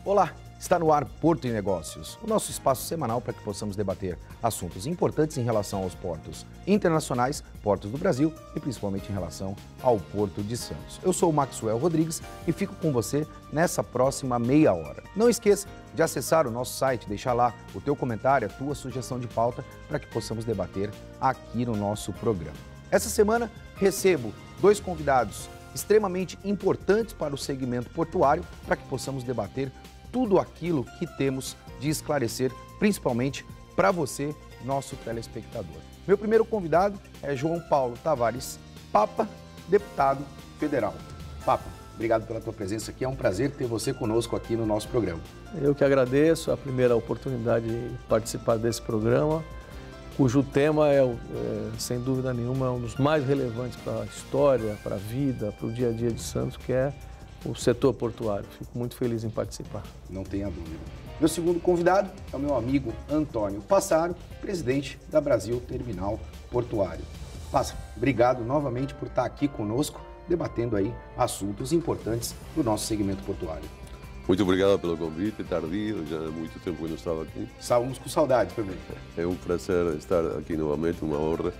Olá, está no ar Porto e Negócios, o nosso espaço semanal para que possamos debater assuntos importantes em relação aos portos internacionais, portos do Brasil e principalmente em relação ao Porto de Santos. Eu sou o Maxwell Rodrigues e fico com você nessa próxima meia hora. Não esqueça de acessar o nosso site, deixar lá o teu comentário, a tua sugestão de pauta para que possamos debater aqui no nosso programa. Essa semana recebo dois convidados extremamente importantes para o segmento portuário para que possamos debater tudo aquilo que temos de esclarecer, principalmente para você, nosso telespectador. Meu primeiro convidado é João Paulo Tavares Papa, deputado federal. Papa, obrigado pela tua presença aqui, é um prazer ter você conosco aqui no nosso programa. Eu que agradeço a primeira oportunidade de participar desse programa, cujo tema sem dúvida nenhuma, um dos mais relevantes para a história, para a vida, para o dia a dia de Santos, que é o setor portuário. Fico muito feliz em participar. Não tenha dúvida. Meu segundo convidado é o meu amigo Antônio Passaro, presidente da Brasil Terminal Portuário. Passaro, obrigado novamente por estar aqui conosco, debatendo aí assuntos importantes do nosso segmento portuário. Muito obrigado pelo convite, tardio, já há muito tempo que não estava aqui. Estávamos com saudade também. É um prazer estar aqui novamente, uma honra,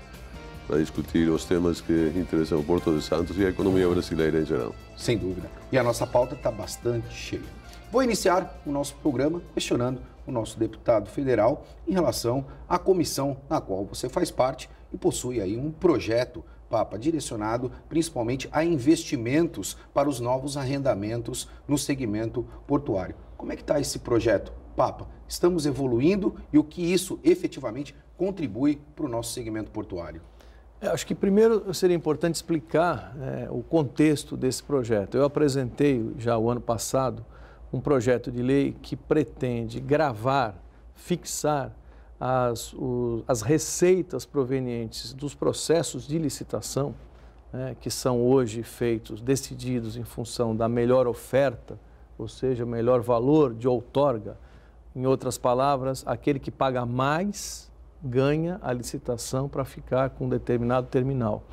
para discutir os temas que interessam o Porto de Santos e a economia brasileira em geral. Sem dúvida. E a nossa pauta está bastante cheia. Vou iniciar o nosso programa questionando o nosso deputado federal em relação à comissão na qual você faz parte e possui aí um projeto, Papa, direcionado principalmente a investimentos para os novos arrendamentos no segmento portuário. Como é que está esse projeto, Papa? Estamos evoluindo e o que isso efetivamente contribui para o nosso segmento portuário? Acho que primeiro seria importante explicar o contexto desse projeto. Eu apresentei já o ano passado um projeto de lei que pretende gravar, fixar as receitas provenientes dos processos de licitação, que são hoje feitos, decididos em função da melhor oferta, ou seja, melhor valor de outorga. Em outras palavras, aquele que paga mais ganha a licitação para ficar com um determinado terminal.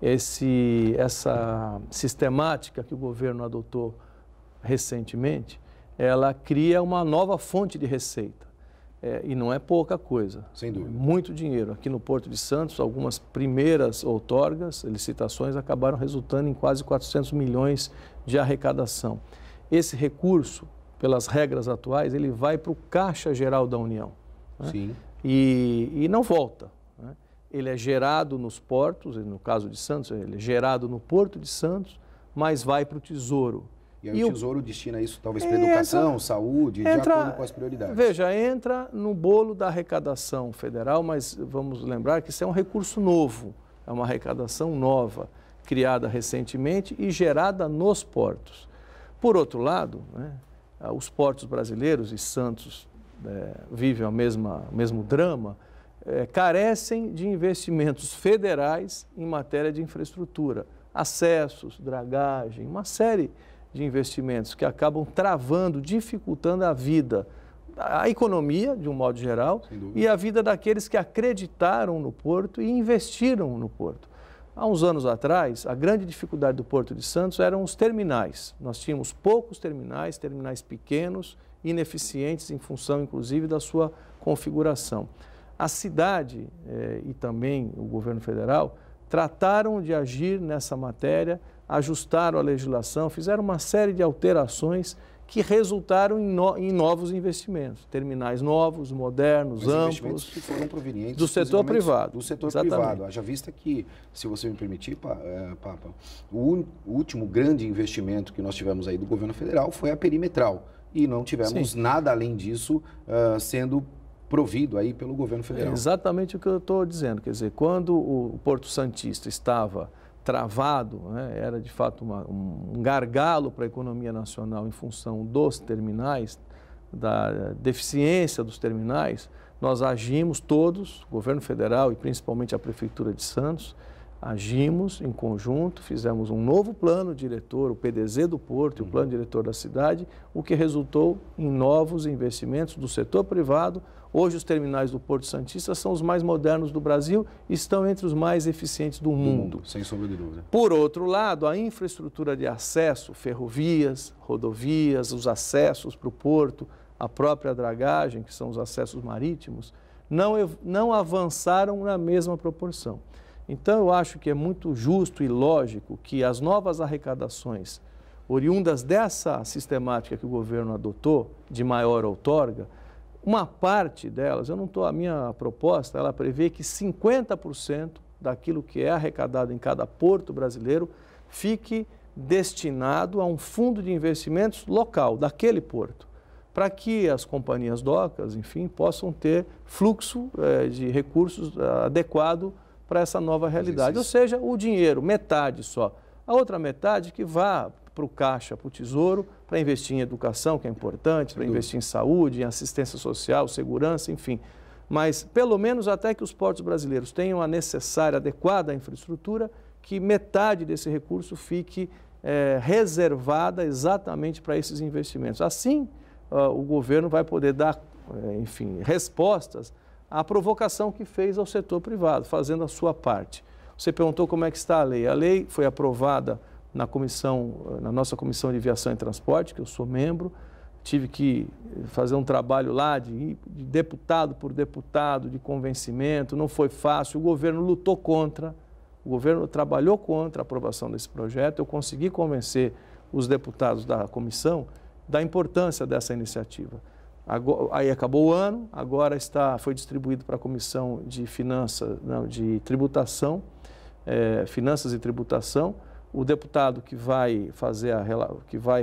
Essa sistemática que o governo adotou recentemente, ela cria uma nova fonte de receita. E não é pouca coisa. Sem dúvida. Muito dinheiro. Aqui no Porto de Santos, algumas primeiras outorgas, licitações, acabaram resultando em quase 400 milhões de arrecadação. Esse recurso, pelas regras atuais, ele vai para o Caixa Geral da União. Sim. E não volta. Ele é gerado nos portos, no caso de Santos, ele é gerado no Porto de Santos, mas vai para o Tesouro. E aí o Tesouro destina isso talvez para educação, saúde, de acordo com as prioridades. Veja, entra no bolo da arrecadação federal, mas vamos lembrar que isso é um recurso novo, é uma arrecadação nova, criada recentemente e gerada nos portos. Por outro lado, os portos brasileiros, e Santos vivem o mesmo drama, carecem de investimentos federais em matéria de infraestrutura, acessos, dragagem, uma série de investimentos que acabam travando, dificultando a vida, a economia, de um modo geral, e a vida daqueles que acreditaram no porto e investiram no porto. Há uns anos atrás, a grande dificuldade do Porto de Santos eram os terminais. Nós tínhamos poucos terminais pequenos, ineficientes em função, inclusive, da sua configuração. A cidade e também o governo federal trataram de agir nessa matéria, ajustaram a legislação, fizeram uma série de alterações que resultaram em novos investimentos, terminais novos, modernos, amplos, que foram provenientes do setor privado. Do setor Exatamente. privado. Haja vista que, se você me permitir, Papa, o último grande investimento que nós tivemos aí do governo federal foi a perimetral. E não tivemos nada além disso sendo provido aí pelo governo federal. É exatamente o que eu estou dizendo. Quer dizer, quando o Porto Santista estava travado, era de fato um gargalo para a economia nacional em função dos terminais, da deficiência dos terminais, nós agimos todos, governo federal e principalmente a Prefeitura de Santos, agimos em conjunto, fizemos um novo plano diretor, o PDZ do Porto e o plano diretor da cidade, o que resultou em novos investimentos do setor privado. Hoje os terminais do Porto Santista são os mais modernos do Brasil e estão entre os mais eficientes do mundo. Sem sombra de dúvida. Por outro lado, a infraestrutura de acesso, ferrovias, rodovias, os acessos para o porto, a própria dragagem, que são os acessos marítimos, não avançaram na mesma proporção. Então, eu acho que é muito justo e lógico que as novas arrecadações, oriundas dessa sistemática que o governo adotou, de maior outorga, uma parte delas, a minha proposta, ela prevê que 50% daquilo que é arrecadado em cada porto brasileiro fique destinado a um fundo de investimentos local, daquele porto, para que as companhias docas, enfim, possam ter fluxo de recursos adequado para essa nova realidade. Ou seja, o dinheiro, metade só. A outra metade que vá para o caixa, para o tesouro, para investir em educação, que é importante, para investir em saúde, em assistência social, segurança, enfim. Mas, pelo menos até que os portos brasileiros tenham a necessária, adequada infraestrutura, que metade desse recurso fique reservada exatamente para esses investimentos. Assim, o governo vai poder dar, enfim, respostas à provocação que fez ao setor privado, fazendo a sua parte. Você perguntou como é que está a lei. A lei foi aprovada na nossa Comissão de Viação e Transporte, que eu sou membro. Tive que fazer um trabalho lá de deputado por deputado, de convencimento, não foi fácil. O governo lutou contra, o governo trabalhou contra a aprovação desse projeto. Eu consegui convencer os deputados da comissão da importância dessa iniciativa. Aí acabou o ano, agora foi distribuído para a Comissão de Tributação, Finanças e Tributação. O deputado que vai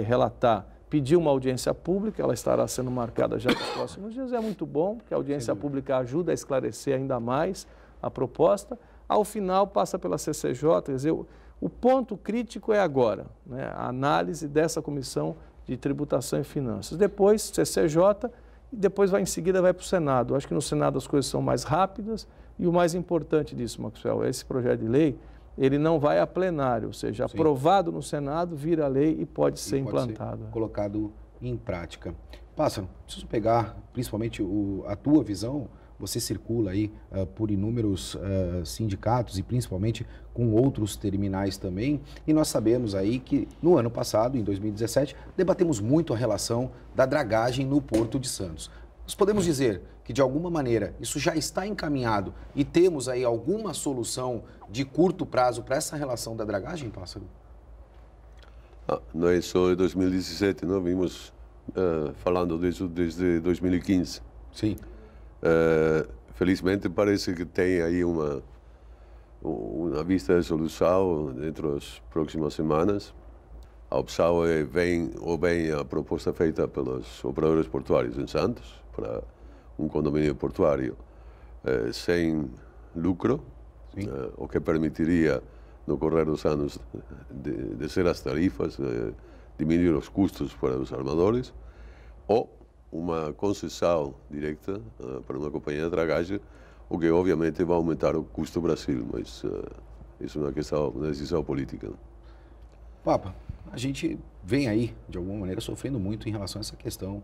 relatar pediu uma audiência pública, ela estará sendo marcada já nos próximos dias. É muito bom, porque a audiência pública ajuda a esclarecer ainda mais a proposta. Ao final, passa pela CCJ, quer dizer, o ponto crítico é agora, né, a análise dessa Comissão de Tributação e Finanças. Depois, CCJ, e depois em seguida vai para o Senado. Acho que no Senado as coisas são mais rápidas e o mais importante disso, Maxwell, esse projeto de lei, ele não vai a plenário, ou seja, aprovado no Senado, vira lei e pode ser implantado. Colocado em prática. Pássaro, preciso pegar principalmente a tua visão. Você circula aí por inúmeros sindicatos e principalmente com outros terminais também. E nós sabemos aí que no ano passado, em 2017, debatemos muito a relação da dragagem no Porto de Santos. Nós podemos dizer que, de alguma maneira, isso já está encaminhado e temos aí alguma solução de curto prazo para essa relação da dragagem, Pássaro? Nós só em 2017, nós vimos falando disso desde 2015. Sim. Felizmente parece que tem aí uma vista de solução dentro das próximas semanas. A opção é bem a proposta feita pelos operadores portuários em Santos para um condomínio portuário sem lucro, o que permitiria no correr dos anos descer as tarifas, diminuir os custos para os armadores, ou uma concessão direta para uma companhia de dragagem, o que obviamente vai aumentar o custo do Brasil, mas isso é uma decisão política. Papa, a gente vem aí, de alguma maneira, sofrendo muito em relação a essa questão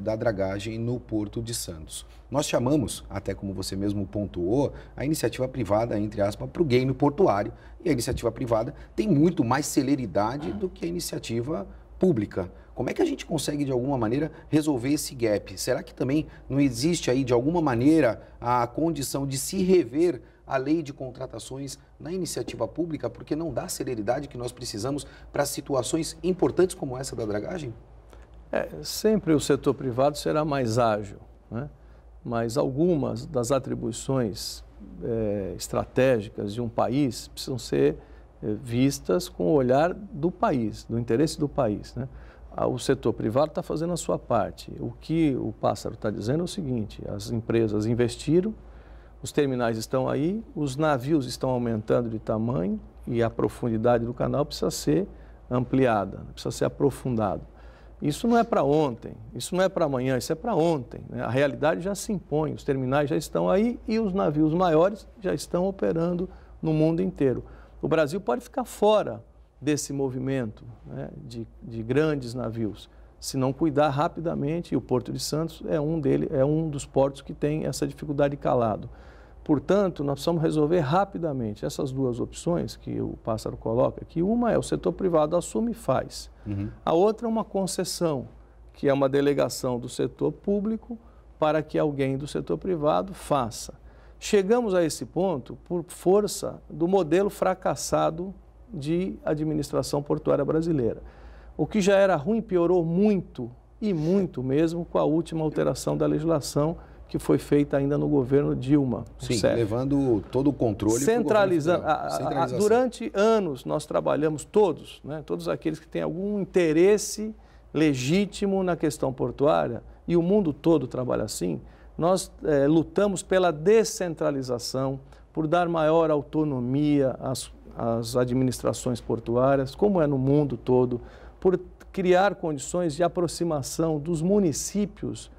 da dragagem no Porto de Santos. Nós chamamos, até como você mesmo pontuou, a iniciativa privada, entre aspas, para o game portuário, e a iniciativa privada tem muito mais celeridade do que a iniciativa pública. Como é que a gente consegue, de alguma maneira, resolver esse gap? Será que também não existe aí, de alguma maneira, a condição de se rever a lei de contratações na iniciativa pública, porque não dá a celeridade que nós precisamos para situações importantes como essa da dragagem? Sempre o setor privado será mais ágil, né? Mas algumas das atribuições estratégicas de um país precisam ser vistas com o olhar do país, do interesse do país, né? O setor privado está fazendo a sua parte. O que o Pássaro está dizendo é o seguinte: as empresas investiram, os terminais estão aí, os navios estão aumentando de tamanho e a profundidade do canal precisa ser ampliada, precisa ser aprofundado. Isso não é para ontem, isso não é para amanhã, isso é para ontem, né? A realidade já se impõe, os terminais já estão aí e os navios maiores já estão operando no mundo inteiro. O Brasil pode ficar fora desse movimento, né, de grandes navios, se não cuidar rapidamente, e o Porto de Santos é um dos portos que tem essa dificuldade de calado. Portanto, nós precisamos resolver rapidamente essas duas opções que o Pássaro coloca, que uma é o setor privado assume e faz. A outra é uma concessão, que é uma delegação do setor público para que alguém do setor privado faça. Chegamos a esse ponto por força do modelo fracassado de administração portuária brasileira. O que já era ruim piorou muito, e muito mesmo, com a última alteração da legislação que foi feita ainda no governo Dilma. Sim, levando todo o controle. Centralizando. Durante anos nós trabalhamos todos, né, todos aqueles que têm algum interesse legítimo na questão portuária, e o mundo todo trabalha assim, nós lutamos pela descentralização, por dar maior autonomia às administrações portuárias, como é no mundo todo, por criar condições de aproximação dos municípios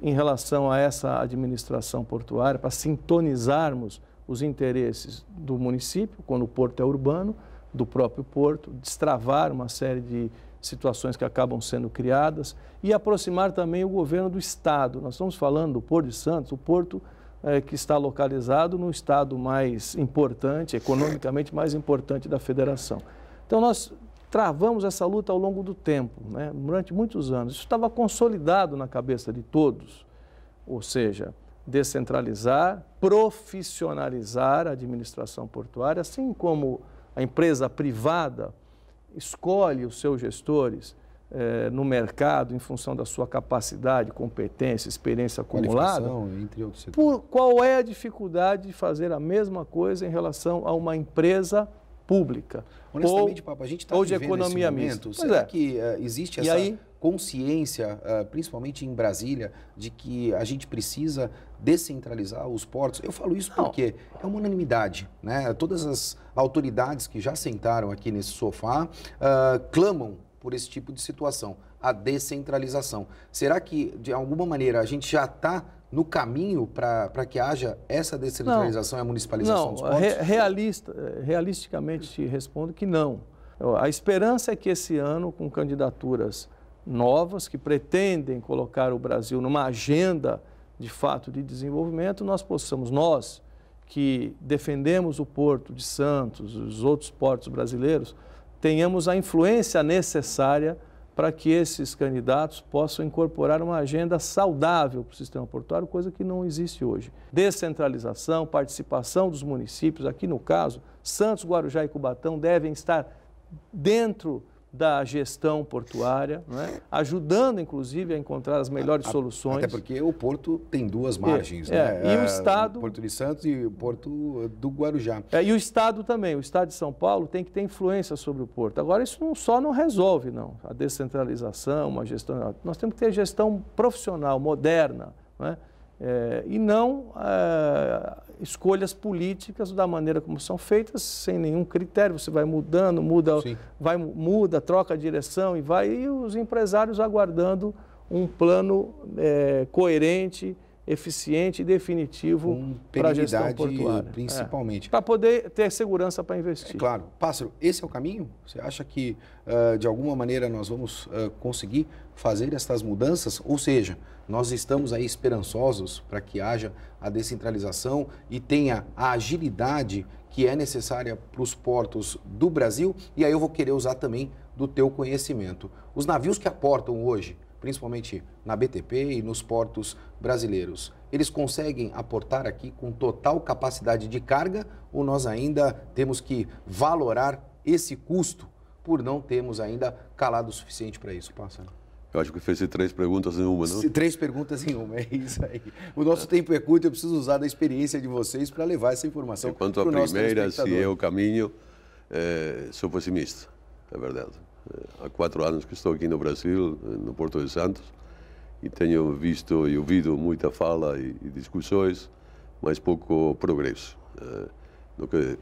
em relação a essa administração portuária, para sintonizarmos os interesses do município, quando o porto é urbano, do próprio porto, destravar uma série de situações que acabam sendo criadas e aproximar também o governo do Estado. Nós estamos falando do Porto de Santos, o porto que está localizado no estado mais importante, economicamente mais importante da federação. Então nós travamos essa luta ao longo do tempo, né, durante muitos anos. Isso estava consolidado na cabeça de todos, ou seja, descentralizar, profissionalizar a administração portuária, assim como a empresa privada escolhe os seus gestores no mercado em função da sua capacidade, competência, experiência acumulada. Entre outros setores. Qual é a dificuldade de fazer a mesma coisa em relação a uma empresa pública? Honestamente, Papa, a gente está vivendo economia mista. Será que existe essa consciência, principalmente em Brasília, de que a gente precisa descentralizar os portos? Eu falo isso porque é uma unanimidade, né? Todas as autoridades que já sentaram aqui nesse sofá clamam por esse tipo de situação, a descentralização. Será que, de alguma maneira, a gente já está no caminho para que haja essa descentralização e a municipalização dos portos? Realisticamente te respondo que não. A esperança é que esse ano, com candidaturas novas, que pretendem colocar o Brasil numa agenda de fato de desenvolvimento, nós possamos, nós que defendemos o Porto de Santos, os outros portos brasileiros, tenhamos a influência necessária para que esses candidatos possam incorporar uma agenda saudável para o sistema portuário, coisa que não existe hoje. Descentralização, participação dos municípios, aqui no caso, Santos, Guarujá e Cubatão devem estar dentro da gestão portuária, né? Ajudando, inclusive, a encontrar as melhores soluções. Até porque o porto tem duas margens, né? E o Estado... O Porto de Santos e o Porto do Guarujá. E o Estado também, o Estado de São Paulo tem que ter influência sobre o porto. Agora, isso não resolve, não. A descentralização, uma gestão... Nós temos que ter gestão profissional, moderna, né? E não escolhas políticas da maneira como são feitas, sem nenhum critério. Você vai mudando, muda, troca a direção e os empresários aguardando um plano coerente, eficiente e definitivo para a gestão portuária. Principalmente. Para poder ter segurança para investir. Claro. Pássaro, esse é o caminho? Você acha que, de alguma maneira, nós vamos conseguir fazer essas mudanças? Ou seja, nós estamos aí esperançosos para que haja a descentralização e tenha a agilidade que é necessária para os portos do Brasil? E aí eu vou querer usar também do teu conhecimento. Os navios que aportam hoje, principalmente na BTP e nos portos brasileiros, eles conseguem aportar aqui com total capacidade de carga ou nós ainda temos que valorar esse custo por não termos ainda calado o suficiente para isso, Pássaro? Eu acho que fez 3 perguntas em uma, não? 3 perguntas em uma, é isso aí. O nosso tempo é curto, eu preciso usar da experiência de vocês para levar essa informação para o nosso telespectador. Quanto à primeira, se é o caminho, sou pessimista, é verdade. Há 4 anos que estou aqui no Brasil, no Porto de Santos, e tenho visto e ouvido muita fala e discussões, mas pouco progresso. No que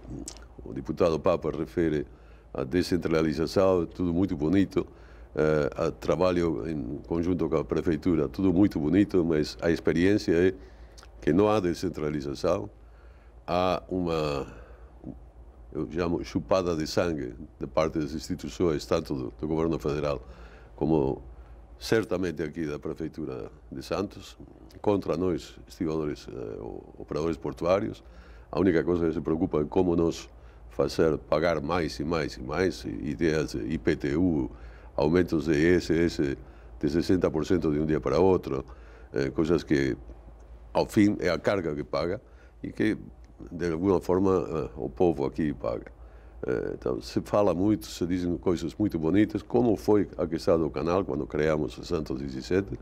o deputado Papa refere à descentralização, tudo muito bonito, a trabalho em conjunto com a prefeitura, tudo muito bonito, mas a experiência é que não há descentralização, há eu chamo chupada de sangue de parte das instituições, tanto do governo federal como certamente aqui da Prefeitura de Santos, contra nós, estibadores, operadores portuários. A única coisa que se preocupa é como nós fazer pagar mais e mais e mais, ideias de IPTU, aumentos de ISS de 60% de um dia para outro, coisas que, ao fim, é a carga que paga e que, de alguma forma, o povo aqui paga. Então, se fala muito, se dizem coisas muito bonitas, como foi a questão do canal, quando criamos em Santos 17,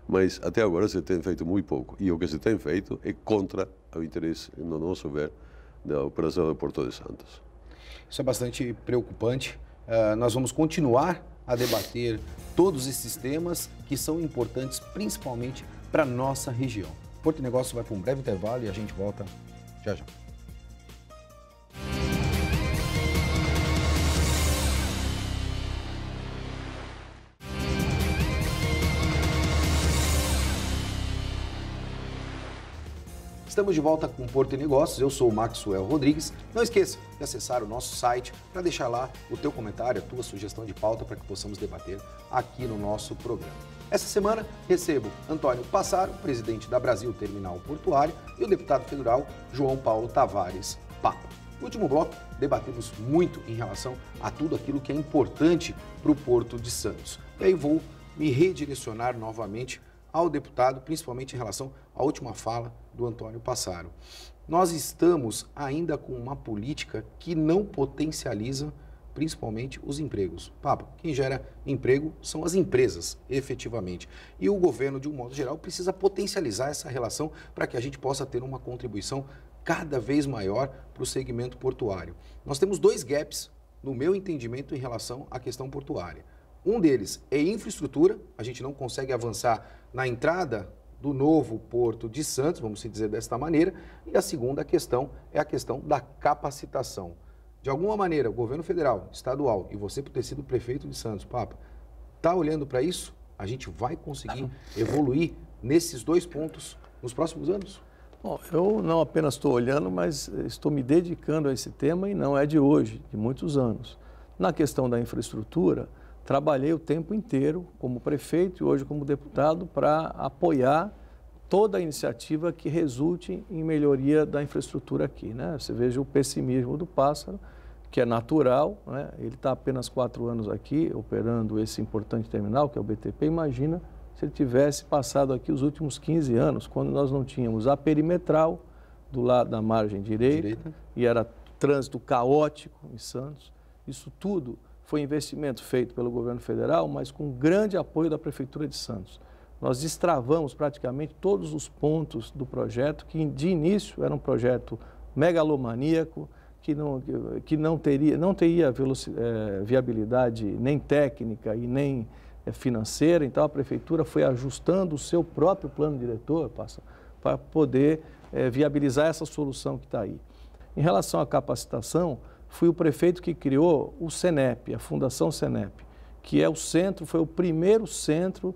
mas até agora se tem feito muito pouco. E o que se tem feito é contra o interesse, no nosso ver, da operação do Porto de Santos. Isso é bastante preocupante. Nós vamos continuar a debater todos esses temas que são importantes, principalmente para a nossa região. Porto Negócio vai para um breve intervalo e a gente volta já já. Estamos de volta com Porto e Negócios, eu sou o Maxwell Rodrigues. Não esqueça de acessar o nosso site para deixar lá o teu comentário, a tua sugestão de pauta para que possamos debater aqui no nosso programa. Essa semana recebo Antônio Passaro, presidente da Brasil Terminal Portuário, e o deputado federal João Paulo Tavares Papa. No último bloco, debatemos muito em relação a tudo aquilo que é importante para o Porto de Santos. E aí vou me redirecionar novamente ao deputado, principalmente em relação à última fala do Antônio Passaro. Nós estamos ainda com uma política que não potencializa principalmente os empregos. Papa, quem gera emprego são as empresas, efetivamente. E o governo, de um modo geral, precisa potencializar essa relação para que a gente possa ter uma contribuição cada vez maior para o segmento portuário. Nós temos dois gaps, no meu entendimento, em relação à questão portuária. Um deles é infraestrutura, a gente não consegue avançar na entrada do novo Porto de Santos, vamos dizer desta maneira, e a segunda questão é a questão da capacitação. De alguma maneira, o governo federal, estadual e você por ter sido prefeito de Santos, Papa, está olhando para isso? A gente vai conseguir evoluir nesses dois pontos nos próximos anos? Bom, eu não apenas estou olhando, mas estou me dedicando a esse tema e não é de hoje, de muitos anos. Na questão da infraestrutura, trabalhei o tempo inteiro como prefeito e hoje como deputado para apoiar toda a iniciativa que resulte em melhoria da infraestrutura aqui, né? Você veja o pessimismo do Pássaro, que é natural, né? Ele está apenas 4 anos aqui operando esse importante terminal, que é o BTP. Imagina se ele tivesse passado aqui os últimos 15 anos, quando nós não tínhamos a perimetral do lado da margem direita. E era trânsito caótico em Santos. Isso tudo foi investimento feito pelo governo federal, mas com grande apoio da Prefeitura de Santos. Nós destravamos praticamente todos os pontos do projeto, que de início era um projeto megalomaníaco, que não teria viabilidade nem técnica e nem financeira. Então a Prefeitura foi ajustando o seu próprio plano diretor para poder viabilizar essa solução que está aí. Em relação à capacitação, fui o prefeito que criou o Senep, a Senep, que é o centro, foi o primeiro centro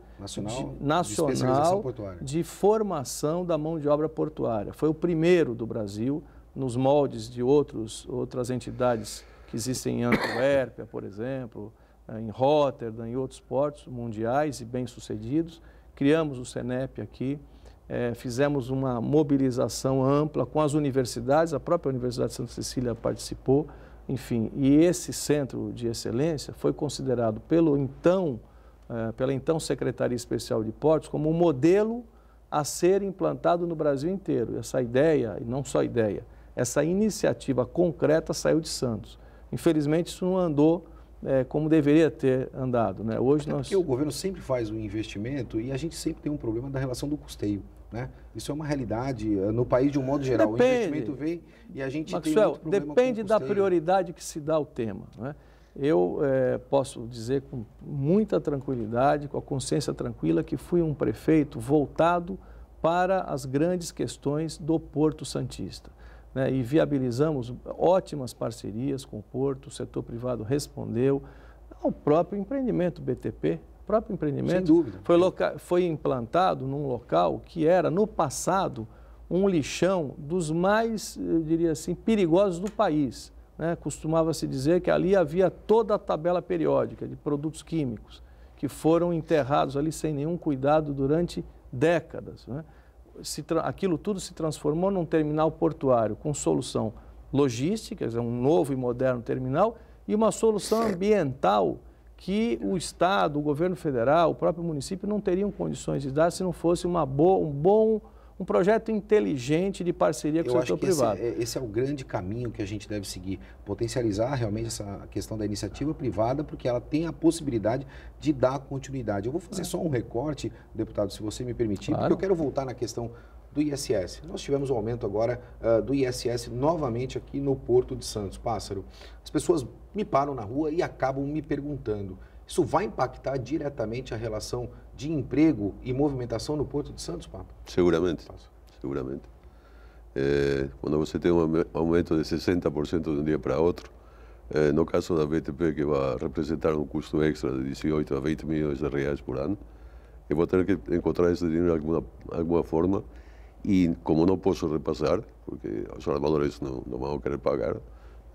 nacional de formação da mão de obra portuária. Foi o primeiro do Brasil, nos moldes de outras entidades que existem em Antuérpia, por exemplo, em Rotterdam e outros portos mundiais e bem-sucedidos. Criamos o Senep aqui. Fizemos uma mobilização ampla com as universidades, a própria Universidade de Santa Cecília participou, enfim, e esse centro de excelência foi considerado pela então Secretaria Especial de Portos como um modelo a ser implantado no Brasil inteiro. Essa ideia, e não só ideia, essa iniciativa concreta saiu de Santos. Infelizmente, isso não andou como deveria ter andado, né? Hoje porque o governo sempre faz o investimento e a gente sempre tem um problema da relação do custeio, né? Isso é uma realidade no país de um modo geral. Depende. O investimento vem e a gente Maxwell, tem muito problema depende com o da custeio. prioridade que se dá ao tema, né? Eu posso dizer com muita tranquilidade, com a consciência tranquila, que fui um prefeito voltado para as grandes questões do Porto Santista, né? E viabilizamos ótimas parcerias com o Porto, o setor privado respondeu, o próprio empreendimento BTP, Sem dúvida. foi implantado num local que era, no passado, um lixão dos mais, eu diria assim, perigosos do país. né, costumava-se dizer que ali havia toda a tabela periódica de produtos químicos que foram enterrados ali sem nenhum cuidado durante décadas, né? Aquilo tudo se transformou num terminal portuário com solução logística, quer dizer, um novo e moderno terminal, e uma solução ambiental que o Estado, o governo federal, o próprio município não teriam condições de dar se não fosse um projeto inteligente de parceria com o setor privado. Esse é o grande caminho que a gente deve seguir, potencializar realmente essa questão da iniciativa privada, porque ela tem a possibilidade de dar continuidade. Eu vou fazer só um recorte, deputado, se você me permitir, claro, porque eu quero voltar na questão do ISS. Nós tivemos um aumento agora do ISS novamente aqui no Porto de Santos. Pássaro, as pessoas me param na rua e acabam me perguntando, isso vai impactar diretamente a relação de emprego e movimentação no Porto de Santos, Papa? Seguramente, seguramente. Quando você tem um aumento de 60% de um dia para outro, no caso da BTP, que vai representar um custo extra de 18 a 20 milhões de reais por ano, eu vou ter que encontrar esse dinheiro de alguma forma, e como não posso repassar, porque os armadores não vão querer pagar,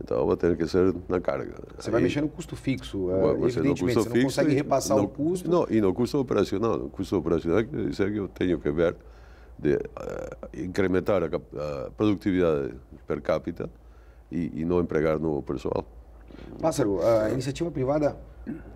então vai ter que ser na carga. Você vai mexer no custo fixo, evidentemente, custo você não consegue repassar o custo. Não, e no custo operacional. No custo operacional quer dizer que eu tenho que ver de incrementar a produtividade per capita e não empregar novo pessoal. Pássaro, a iniciativa privada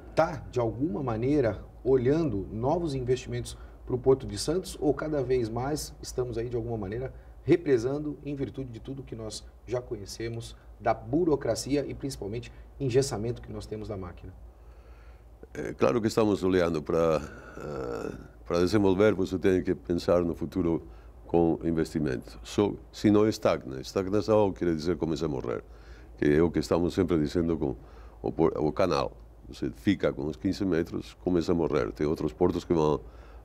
está, de alguma maneira, olhando novos investimentos para o Porto de Santos, ou cada vez mais estamos aí, de alguma maneira, represando em virtude de tudo que nós já conhecemos, da burocracia e principalmente engessamento que nós temos da máquina? É claro que estamos olhando para desenvolver, você tem que pensar no futuro com investimento. Só se não estagna. Estagnação quer dizer começa a morrer, que é o que estamos sempre dizendo com o canal. Você fica com uns 15 metros, começa a morrer. Tem outros portos que vão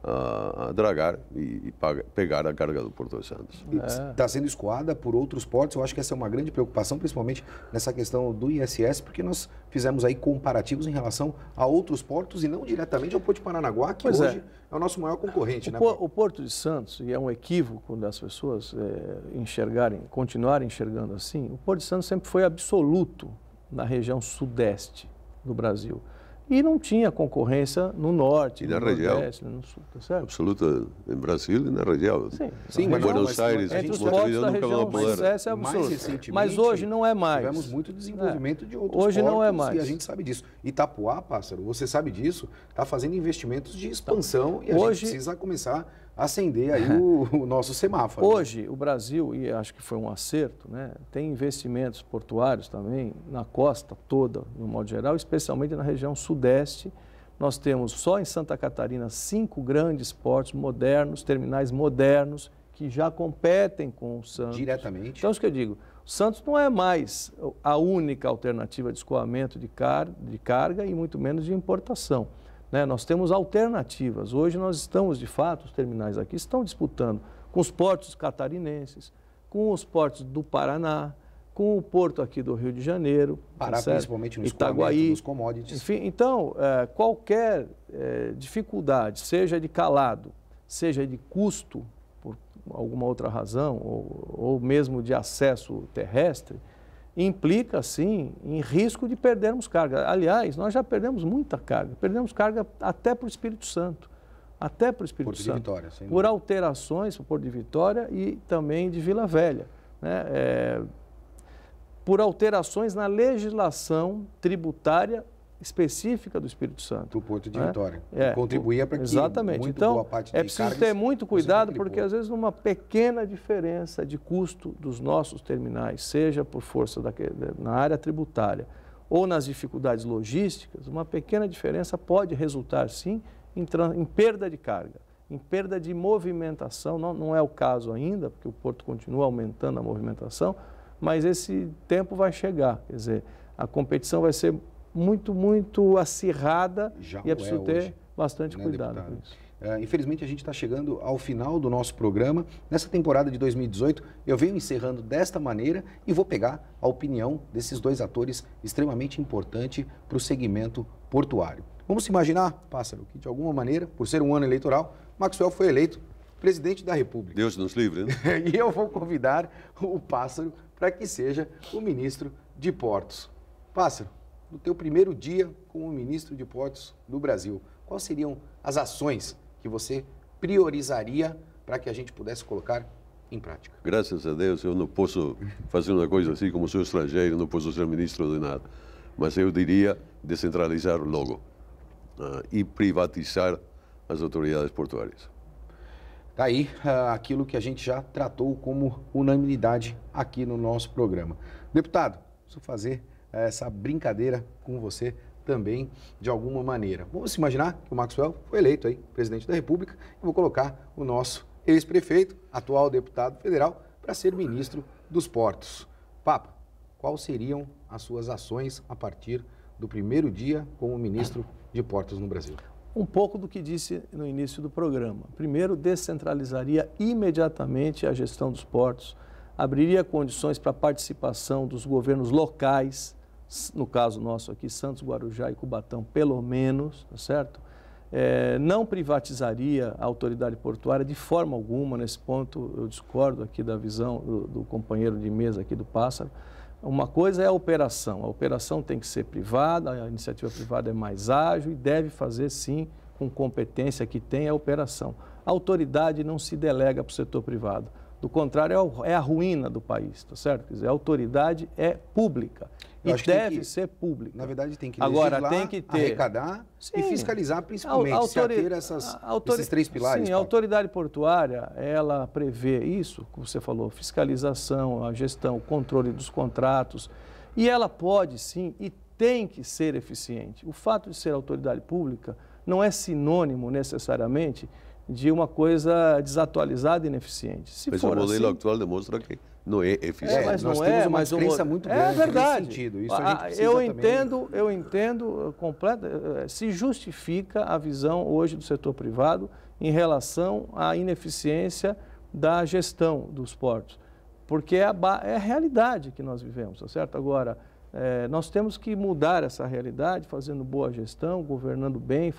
a dragar e pegar a carga do Porto de Santos. Está sendo escoada por outros portos. Eu acho que essa é uma grande preocupação, principalmente nessa questão do ISS, porque nós fizemos aí comparativos em relação a outros portos e não diretamente ao Porto de Paranaguá, que hoje é o nosso maior concorrente. O Porto de Santos, e é um equívoco das pessoas continuarem enxergando assim, o Porto de Santos sempre foi absoluto na região sudeste do Brasil. E não tinha concorrência no norte, e no nordeste, no sul, tá certo? Absoluta em Brasil e na região. Sim, mas Buenos Aires, entre os portos da região sudeste é absoluto. Mas hoje não é mais. Tivemos muito desenvolvimento de outros hoje portos, não é mais. E a gente sabe disso. Itapuá, Pássaro, você sabe disso, está fazendo investimentos de expansão e a gente precisa começar a acender aí o nosso semáforo. Hoje, o Brasil, e acho que foi um acerto, né, tem investimentos portuários também na costa toda, no modo geral, especialmente na região sudeste. Nós temos só em Santa Catarina 5 grandes portos modernos, terminais modernos, que já competem com o Santos. Diretamente. Então, isso que eu digo, o Santos não é mais a única alternativa de escoamento de carga e muito menos de importação. Nós temos alternativas. Hoje nós estamos, de fato, os terminais aqui estão disputando com os portos catarinenses, com os portos do Paraná, com o porto aqui do Rio de Janeiro. Pará, principalmente no Itaguaí, dos commodities. Enfim, então, qualquer dificuldade, seja de calado, seja de custo, por alguma outra razão, ou mesmo de acesso terrestre, implica, sim, em risco de perdermos carga. Aliás, nós já perdemos muita carga. Perdemos carga até para o Espírito Santo. Até para o Espírito Santo. Vitória, por alterações, para o Porto de Vitória e também de Vila Velha. Por alterações na legislação tributária específica do Espírito Santo. Do Porto de Vitória. Contribuía para que muito boa parte de preciso ter muito cuidado, porque às vezes numa pequena diferença de custo dos nossos terminais, seja por força na área tributária ou nas dificuldades logísticas, uma pequena diferença pode resultar sim em perda de carga, em perda de movimentação. Não é o caso ainda, porque o Porto continua aumentando a movimentação, mas esse tempo vai chegar. Quer dizer, a competição vai ser muito acirrada e é preciso ter bastante cuidado com isso. Infelizmente, a gente está chegando ao final do nosso programa. Nessa temporada de 2018, eu venho encerrando desta maneira e vou pegar a opinião desses dois atores extremamente importante para o segmento portuário. Vamos se imaginar, Pássaro, que de alguma maneira, por ser um ano eleitoral, Maxwell foi eleito presidente da República. Deus nos livre, né? E eu vou convidar o Pássaro para que seja o ministro de Portos. Pássaro, no teu primeiro dia como ministro de Portos do Brasil, quais seriam as ações que você priorizaria para que a gente pudesse colocar em prática? Graças a Deus, eu não posso fazer uma coisa assim, como sou estrangeiro, não posso ser ministro de nada. Mas eu diria descentralizar logo e privatizar as autoridades portuárias. Está aí aquilo que a gente já tratou como unanimidade aqui no nosso programa. Deputado, preciso fazer essa brincadeira com você também de alguma maneira. Vamos imaginar que o Maxwell foi eleito aí presidente da República e vou colocar o nosso ex-prefeito, atual deputado federal, para ser ministro dos Portos. Papa, quais seriam as suas ações a partir do primeiro dia como ministro de Portos no Brasil? Um pouco do que disse no início do programa. Primeiro, descentralizaria imediatamente a gestão dos portos, abriria condições para a participação dos governos locais, no caso nosso aqui, Santos, Guarujá e Cubatão, pelo menos, tá certo? Não privatizaria a autoridade portuária de forma alguma. Nesse ponto eu discordo aqui da visão do companheiro de mesa aqui do Pássaro. Uma coisa é a operação tem que ser privada, a iniciativa privada é mais ágil e deve fazer sim, com competência que tem a operação. A autoridade não se delega para o setor privado, do contrário é a ruína do país, tá certo? Quer dizer, a autoridade é pública e deve ser pública. Na verdade tem que legislar, agora, tem que ter, arrecadar e fiscalizar principalmente, se ater a esses três pilares. Sim, a autoridade portuária, ela prevê isso, como você falou, fiscalização, a gestão, o controle dos contratos, e ela pode sim e tem que ser eficiente. O fato de ser autoridade pública não é sinônimo necessariamente de uma coisa desatualizada e ineficiente. Mas o modelo atual demonstra que não é eficiente. Mas nós temos uma diferença muito grande verdade. nesse sentido. Isso a gente precisa eu entendo se justifica a visão hoje do setor privado em relação à ineficiência da gestão dos portos, porque é a realidade que nós vivemos, tá certo? Agora, nós temos que mudar essa realidade, fazendo boa gestão, governando bem,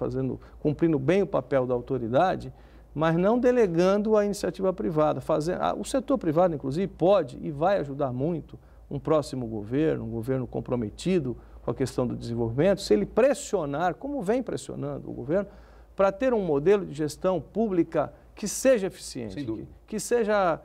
cumprindo bem o papel da autoridade, mas não delegando a iniciativa privada. O setor privado, inclusive, pode e vai ajudar muito um próximo governo, um governo comprometido com a questão do desenvolvimento, se ele pressionar, como vem pressionando o governo, para ter um modelo de gestão pública que seja eficiente, que seja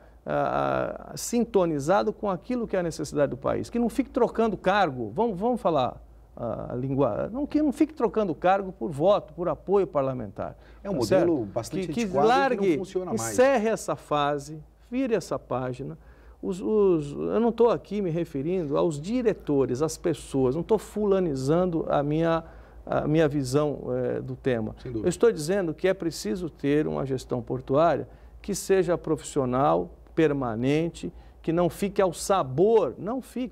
sintonizado com aquilo que é a necessidade do país, que não fique trocando cargo, vamos falar a linguagem, que não fique trocando cargo por voto, por apoio parlamentar. É um modelo bastante antiquado que não funciona mais. Encerre essa fase, vire essa página. Eu não estou aqui me referindo aos diretores, às pessoas, não estou fulanizando a minha visão do tema. Eu estou dizendo que é preciso ter uma gestão portuária que seja profissional, permanente, que não fique ao sabor,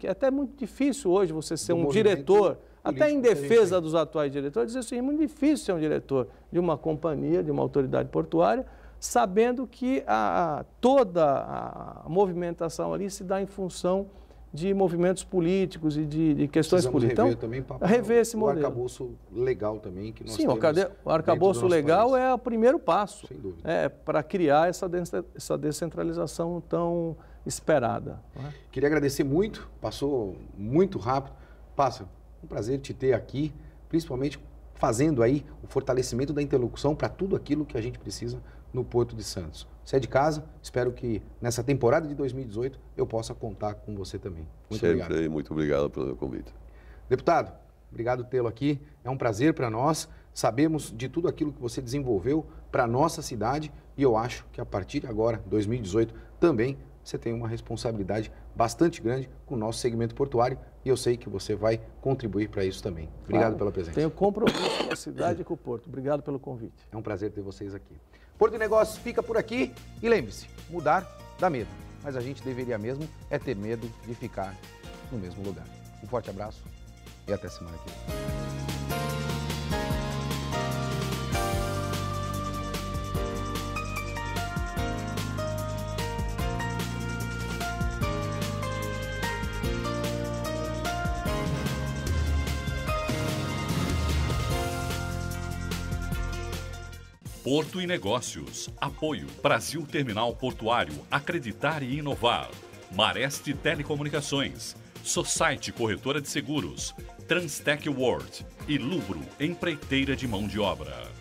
é até muito difícil hoje você ser um diretor, até em defesa dos atuais diretores, dizer assim, é muito difícil ser um diretor de uma companhia, de uma autoridade portuária, sabendo que toda a movimentação ali se dá em função de movimentos políticos e de questões políticas. Rever também, rever esse modelo. O arcabouço legal também que nós temos. Sim, o arcabouço legal é o primeiro passo para criar essa descentralização tão esperada. Né? Queria agradecer muito, passou muito rápido. Pássaro, um prazer te ter aqui, principalmente fazendo aí o fortalecimento da interlocução para tudo aquilo que a gente precisa no Porto de Santos. Você é de casa, espero que nessa temporada de 2018 eu possa contar com você também. Muito obrigado. Sempre, muito obrigado pelo convite. Deputado, obrigado tê-lo aqui, é um prazer para nós, sabemos de tudo aquilo que você desenvolveu para a nossa cidade e eu acho que a partir de agora, 2018, também você tem uma responsabilidade bastante grande com o nosso segmento portuário e eu sei que você vai contribuir para isso também. Obrigado pela presença. Tenho compromisso com a cidade e com o Porto. Obrigado pelo convite. É um prazer ter vocês aqui. Porto de Negócios fica por aqui e lembre-se, mudar dá medo, mas a gente deveria mesmo ter medo de ficar no mesmo lugar. Um forte abraço e até semana que vem. Porto e Negócios. Apoio Brasil Terminal Portuário. Acreditar e inovar. Mareste Telecomunicações. Society Corretora de Seguros, Transtec World e Lubro Empreiteira de Mão de Obra.